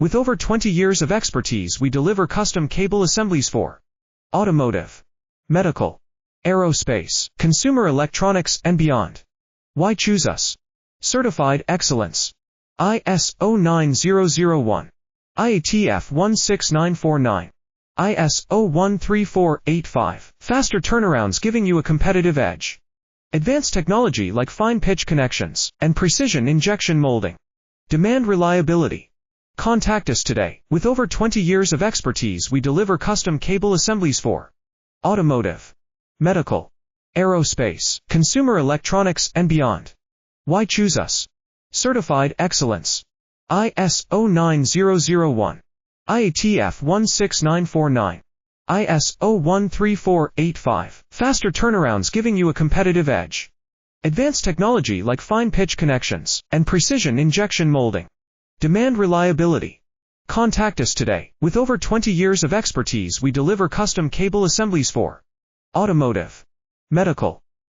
With over 20 years of expertise, we deliver custom cable assemblies for automotive, medical, aerospace, consumer electronics, and beyond. Why choose us? Certified excellence. ISO 9001, IATF 16949, ISO 13485. Faster turnarounds giving you a competitive edge. Advanced technology like fine pitch connections and precision injection molding. Demand reliability. Contact us today. With over 20 years of expertise, we deliver custom cable assemblies for automotive, medical, aerospace, consumer electronics, and beyond. Why choose us? Certified excellence. ISO 9001, IATF 16949, ISO 13485. Faster turnarounds giving you a competitive edge. Advanced technology like fine pitch connections and precision injection molding. Demand reliability. Contact us today. With over 20 years of expertise, we deliver custom cable assemblies for automotive, medical,